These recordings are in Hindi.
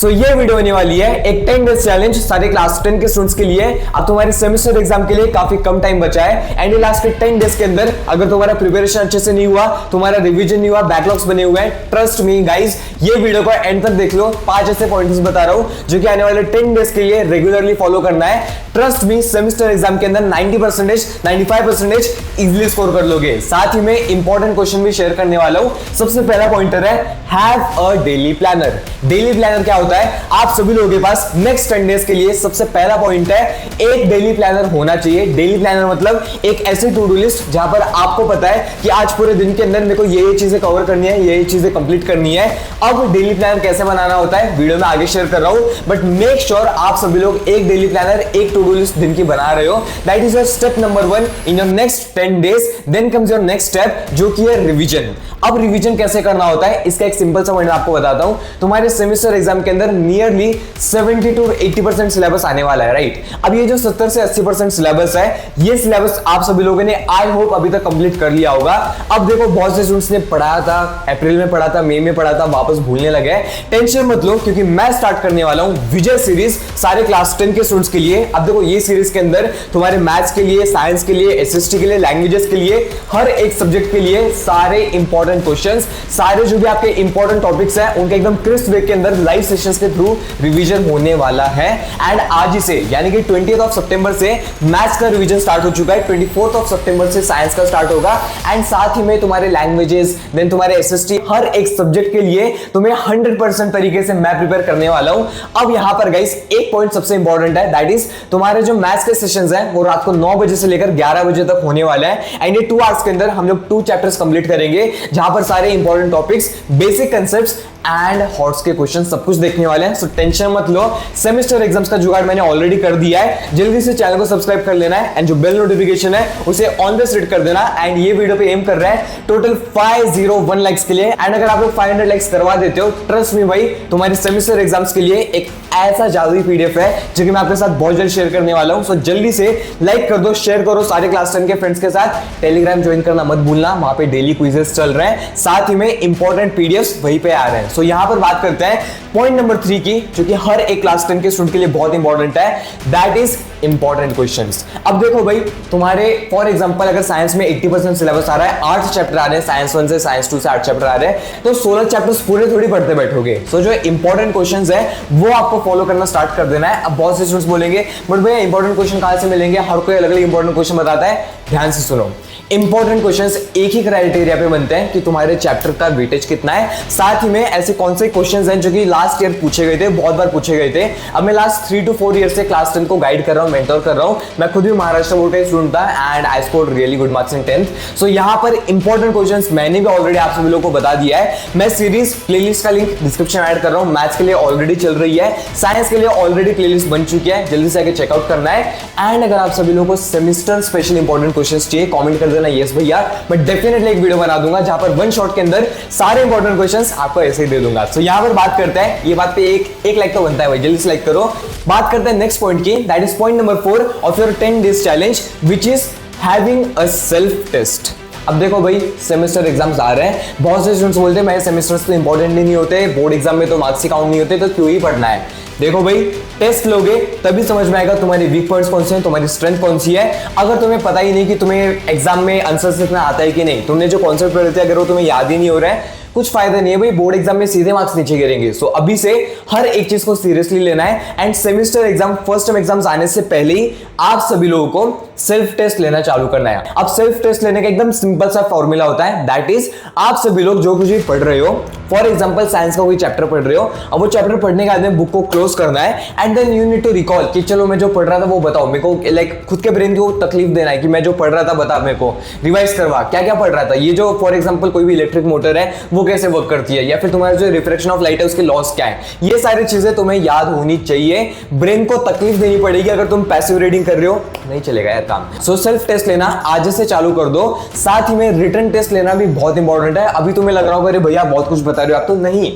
ये वीडियो होने वाली है एक 10 डेज चैलेंज सारे क्लास 10 के स्टूडेंट्स के लिए। अब तुम्हारे सेमेस्टर एग्जाम के लिए काफी कम टाइम बचा है एंड ये लास्ट के 10 डेज के अंदर अगर तुम्हारा प्रिपरेशन अच्छे से नहीं हुआ, तुम्हारा रिवीजन नहीं हुआ, बैकलॉग्स बने हुए हैं, ट्रस्ट मी गाइस, ये वीडियो को एंड तक देख लो। 5 ऐसे पॉइंट्स बता रहा हूं जो कि आने वाले 10 डेज के लिए रेगुलरली फॉलो करना है। ट्रस्ट मी, सेमेस्टर एग्जाम के अंदर 90%, 95% इजीली स्कोर कर लोगे। साथ ही में इंपॉर्टेंट क्वेश्चन भी शेयर करने वाला हूं। सबसे पहला पॉइंटर है have a daily planner. Daily planner क्या होता है? आप सभी लोगों के पास नेक्स्ट 10 डेज के लिए सबसे पहला पॉइंट है एक डेली प्लानर होना चाहिए। डेली प्लानर मतलब एक ऐसी टू डू लिस्ट जहां पर आपको पता है कि आज पूरे दिन के अंदर मेरे को ये चीजें कवर करनी है, ये चीजें कंप्लीट करनी है। अब डेली प्लानर कैसे बनाना होता है वीडियो में आगे शेयर कर रहा हूं, बट मेक श्योर आप सभी लोग एक डेली प्लानर, एक टू डू लिस्ट दिन की बना रहे हो। That is your step number 1 in your next 10 days. Then comes your next step जो कि है रिवीजन। अब रिवीजन कैसे करना होता है इसका एक सिंपल सा पॉइंट आपको बताता हूं। तुम्हारे सेमेस्टर एग्जाम के अंदर नियरली 70 to 80% सिलेबस आने वाला है, राइट? अब ये जो 70 से 80% सिलेबस है, ये सिलेबस आप सभी लोगों ने आई होप अभी तक कंप्लीट कर लिया होगा। अब देखो बहुत से स्टूडेंट्स ने पढ़ाया था, अप्रैल में पढ़ा था, मई में पढ़ा था, वापस भूलने लगे। टेंशन मत लो क्योंकि मैं स्टार्ट करने वाला हूं विजय सीरीज सारे क्लास 10 के स्टूडेंट्स के लिए। अब देखो ये सीरीज के अंदर तुम्हारे मैथ्स के लिए, साइंस के लिए, एसएसटी के लिए, लैंग्वेजेस के लिए, हर एक सब्जेक्ट के लिए सारे इंपॉर्टेंट क्वेश्चंस, सारे जो भी आपके इंपॉर्टेंट टॉपिक्स हैं उनके एकदम क्रिस्प वे के अंदर लाइव सेशंस के थ्रू रिवीजन होने वाला है। एंड आज ही से यानी कि 20 सितंबर से मैथ्स का रिवीजन स्टार्ट हो चुका है, 24 सितंबर से साइंस का स्टार्ट होगा एंड साथ ही में तुम्हारे लैंग्वेजेस, देन तुम्हारे एसएसटी, हर एक सब्जेक्ट के लिए तुम्हें 100% तरीके से मैं प्रिपेयर करने वाला हूं। अब यहां पर गाइस एक पॉइंट सबसे इंपॉर्टेंट है, दैट इज तुम्हारे जो मैथ्स के सेशंस हैं वो रात को 9 बजे से लेकर 11 बजे तक होने वाला है एंड ये 2 आवर्स के अंदर हम लोग 2 चैप्टर्स कंप्लीट करेंगे जहां पर सारे important topics, basic concepts and hots के क्वेश्चन सब कुछ देखने वाले हैं। सो टेंशन मत लो, सेमेस्टर एग्जाम्स का जुगाड़ मैंने ऑलरेडी कर दिया है। जल्दी से चैनल को सब्सक्राइब कर लेना है एंड जो बेल नोटिफिकेशन है उसे ऑन द सेट कर देना। एंड ये वीडियो पे एम कर रहा है टोटल 501 लाइक्स के लिए एंड अगर आप लोग 500 लाइक्स करवा देते हो, ट्रस्ट मी भाई, तुम्हारी सेमेस्टर एग्जाम्स के लिए एक ऐसा जादुई पीडीएफ है जो कि मैं आपके साथ बहुत जल्द शेयर करने वाला हूं। सो जल्दी से लाइक कर दो, शेयर करो सारे क्लास 10 के फ्रेंड्स के साथ। टेलीग्राम ज्वाइन करना मत भूलना, वहां पे डेली क्विजेस चल रहे हैं, साथ ही में इंपॉर्टेंट पीडीएफ्स वहीं पे आ रहे हैं। सो यहां पर बात करते हैं पॉइंट नंबर 3 की, जो कि हर एक क्लास 10 के स्टूडेंट के लिए बहुत इंपॉर्टेंट है, दैट इज इंपॉर्टेंट क्वेश्चंस। अब देखो भाई, तुम्हारे फॉर एग्जांपल अगर साइंस में 80% सिलेबस आ रहा है, 8 चैप्टर आ रहे हैं, साइंस 1 से साइंस 2 से 8 चैप्टर आ रहे हैं, तो 16 चैप्टर्स पूरे थोड़ी पढ़ते बैठोगे। सो जो इंपॉर्टेंट क्वेश्चंस है वो आपको फॉलो करना स्टार्ट कर देना है। अब बहुत से स्टूडेंट्स बोलेंगे बट भैया इंपॉर्टेंट क्वेश्चन कहां से मिलेंगे? हर कोई अलग अलग इंपॉर्टेंट क्वेश्चन बताता है। ध्यान से सुनो, इंपॉर्टेंट क्वेश्चंस एक ही क्राइटेरिया पे बनते हैं कि तुम्हारे चैप्टर का वेटेज कितना है, साथ ही में ऐसे कौन से क्वेश्चंस हैं जो कि लास्ट ईयर पूछे गए थे, बहुत बार पूछे गए थे। अब मैं लास्ट 3 to 4 ईयर से क्लास 10 को गाइड कर रहा हूं, मेंटर कर रहा हूं। मैं खुद भी महाराष्ट्र बोर्ड का स्टूडेंट था and I scored really good marks in 10th। सो यहां पर इंपॉर्टेंट क्वेश्चंस मैंने भी ऑलरेडी आप सभी लोगों को बता दिया है। मैं सीरीज प्लेलिस्ट का लिंक डिस्क्रिप्शन में ऐड कर रहा हूं। मैथ्स के लिए ऑलरेडी चल रही है, साइंस के लिए ऑलरेडी प्लेलिस्ट बन चुकी है, जल्दी से आके चेकआउट करना है। एंड अगर आप सभी लोगों को सेमेस्टर स्पेशल इंपॉर्टेंट क्वेश्चंस चाहिए, कमेंट कर देना यस भैया, मैं डेफिनेटली एक वीडियो बना दूंगा जहां पर 1 शॉट के अंदर सारे इंपॉर्टेंट क्वेश्चंस आपको ऐसे ही दे दूंगा। सो यहां पर बात करते हैं, ये बात पे एक लाइक तो बनता है भाई, जल्दी से लाइक करो। बात करते हैं नेक्स्ट पॉइंट की, that is point number 4 of your 10 days challenge, which is having a self test. अब देखो भाई, सेमेस्टर एग्जाम्स आ रहे हैं, बहुत से स्टूडेंट्स बोलते हैं मैं सेमेस्टर्स तो इंपॉर्टेंट नहीं होते, बोर्ड एग्जाम में तो मार्क्स ही काउंट नहीं होते, तो क्यों ही पढ़ना है? देखो भाई, टेस्ट लोगे तभी समझ में आएगा तुम्हारी वीक पॉइंट्स कौन से हैं, तुम्हारी स्ट्रेंथ कौन सी है। अगर तुम्हें पता ही नहीं कि तुम्हें एग्जाम में आंसर लिखना आता है कि नहीं, तुमने जो कॉन्सेप्ट पढ़े थे अगर वो तुम्हें याद ही नहीं हो रहा है, कुछ फायदा नहीं है भाई, बोर्ड एग्जाम में सीधे मार्क्स नीचे गिरेंगे। सो अभी से हर एक चीज को सीरियसली लेना है end semester exam, first term exams आने से पहले ही आप सभी लोगों को सेल्फ टेस्ट लेना चालू करना है। अब सेल्फ टेस्ट लेने का एकदम सिंपल सा फॉर्मूला होता है, दैट इज आप सभी लोग जो कुछ भी पढ़ रहे हो, फॉर एग्जांपल साइंस का कोई चैप्टर पढ़ रहे हो, अब वो चैप्टर पढ़ने के बाद में बुक को क्लोज करना है and then you need to recall कि चलो मैं जो पढ़ रहा था वो बताओ मेरे को, लाइक खुद के ब्रेन को तकलीफ देना है कि मैं जो पढ़ रहा था बता मेरे को, रिवाइज करवा क्या क्या पढ़ रहा था। ये जो फॉर एग्जांपल कोई भी इलेक्ट्रिक मोटर है वो कैसे वर्क करती है, या फिर तुम्हारा जो रिफ्रैक्शन ऑफ लाइट है उसके लॉस क्या है, ये सारी चीजें तुम्हें याद होनी चाहिए। ब्रेन को तकलीफ देनी पड़ेगी अगर तुम पैसिव रीडिंग कर रहे हो, नहीं चलेगा यार काम। सो सेल्फ टेस्ट लेना आज से चालू कर दो, साथ ही में रिटन टेस्ट लेना भी बहुत इंपॉर्टेंट है। अभी तुम्हें लग रहा होगा अरे भैया बहुत कुछ बता रहे हो आप, तो नहीं,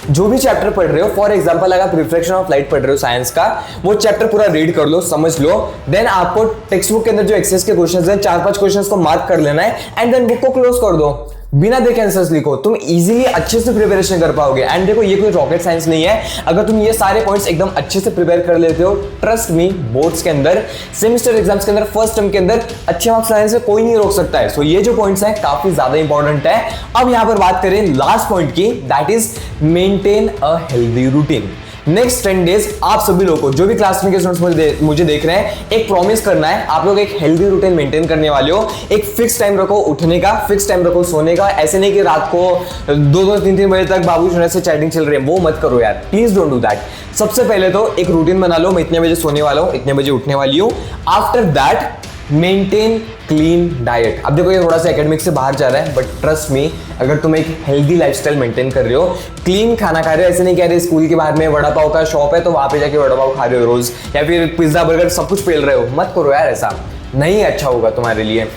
जो भी चैप्टर पढ़ रहे हो, फॉर एग्जांपल अगर आप रिफ्रैक्शन ऑफ लाइट पढ़ रहे हो साइंस का, वो चैप्टर पूरा रीड कर लो, समझ लो, देन आपको टेक्स्ट बुक के अंदर जो एक्सरसाइज के क्वेश्चंस हैं 4-5 क्वेश्चंस को मार्क कर लेना है एंड देन बुक को क्लोज कर दो। बिना देखे आंसर्स लिखो, तुम इजीली अच्छे से प्रिपरेशन कर पाओगे। एंड देखो ये कोई रॉकेट साइंस नहीं है, अगर तुम ये सारे पॉइंट्स एकदम अच्छे से प्रिपेयर कर लेते हो, ट्रस्ट मी, बोर्ड्स के अंदर, सेमेस्टर एग्जाम्स के अंदर, फर्स्ट टर्म के अंदर अच्छे मार्क्स लाने से कोई नहीं रोक सकता है। सो ये जो पॉइंट्स हैं काफी ज्यादा इंपॉर्टेंट है। अब यहां पर बात करें लास्ट पॉइंट की, that is maintain a healthy routine. Next 10 days आप सभी लोगों को, जो भी क्लास में के स्टूडेंट्स मुझे देख रहे हैं, एक प्रॉमिस करना है, आप लोग एक हेल्दी रूटीन मेंटेन करने वाले हो। एक फिक्स टाइम रखो उठने का, फिक्स टाइम रखो सोने का। ऐसे नहीं कि रात को 2-2, 3-3 बजे तक बाबू सोने से चैटिंग चल रही है, वो मत करो यार, प्लीज डोंट डू दैट। सबसे पहले तो एक रूटीन बना लो, मैं इतने बजे सोने वाला हूँ, इतने बजे उठने वाली हूँ। After that maintain clean diet. अब देखो ये थोड़ा सा एकेडमिक से बाहर जा रहा है, बट ट्रस्ट मी, अगर तुम एक हेल्दी लाइफस्टाइल मेंटेन कर रहे हो, क्लीन खाना खा रहे हो, ऐसे नहीं कह रहे स्कूल के बाहर में वड़ा पाव का शॉप है तो वहां पे जाके वड़ा पाव खा रहे हो रोज, या फिर पिज्जा बर्गर सब कुछ पेल रहे हो, मत करो यार, ऐसा नहीं अच्छा होगा तुम्हारे लिए।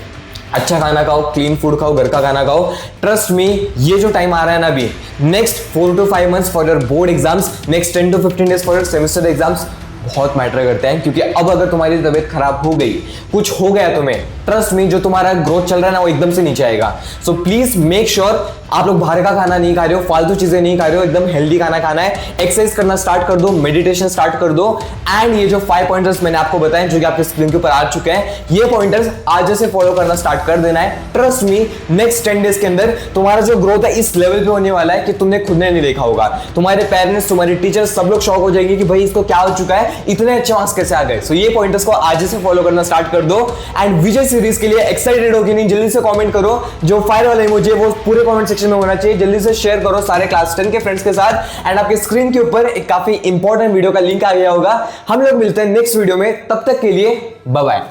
अच्छा खाना खाओ, क्लीन फूड खाओ, घर का खाना खाओ। ट्रस्ट मी, ये जो टाइम आ रहा है ना अभी, next 4 to 5 months for your board exams, next 10 to 15 days for your semester exams बहुत मैटर करते हैं। क्योंकि अब अगर तुम्हारी तबीयत खराब हो गई, कुछ हो गया तुम्हें, ट्रस्ट मी, जो तुम्हारा ग्रोथ चल रहा है ना वो एकदम से नीचे आएगा। सो प्लीज मेक श्योर आप लोग बाहर का खाना नहीं खा रहे हो, फालतू चीजें नहीं खा रहे हो, एकदम हेल्दी खाना खाना है। एक्सरसाइज करना स्टार्ट कर दो, मेडिटेशन स्टार्ट कर दो। एंड ये जो 5 पॉइंटर्स मैंने आपको बताए, जो कि आपके स्क्रीन के ऊपर आ चुके हैं, ये पॉइंटर्स आज से फॉलो करना स्टार्ट कर देना है। ट्रस्ट मी, नेक्स्ट 10 डेज के अंदर तुम्हारा जो ग्रोथ है इस लेवल पे होने वाला है कि तुमने खुद ने नहीं देखा होगा। तुम्हारे पेरेंट्स, तुम्हारे टीचर्स, सब लोग शॉक हो जाएंगे कि भाई इसको क्या हो चुका है, इतने अच्छे मार्क्स कैसे आ गए। सो ये पॉइंटर्स को आज से फॉलो करना स्टार्ट कर दो। एंड विजय सीरीज के लिए एक्साइटेड हो कि नहीं, जल्दी से कमेंट करो। जो फायर वाला इमोजी है वो पूरे कमेंट सेक्शन में होना चाहिए। जल्दी से शेयर करो सारे क्लास 10 के फ्रेंड्स के साथ। एंड आपके स्क्रीन के ऊपर एक काफी इंपॉर्टेंट वीडियो का लिंक आ गया होगा। हम लोग मिलते हैं नेक्स्ट वीडियो में, तब तक के लिए बाय बाय।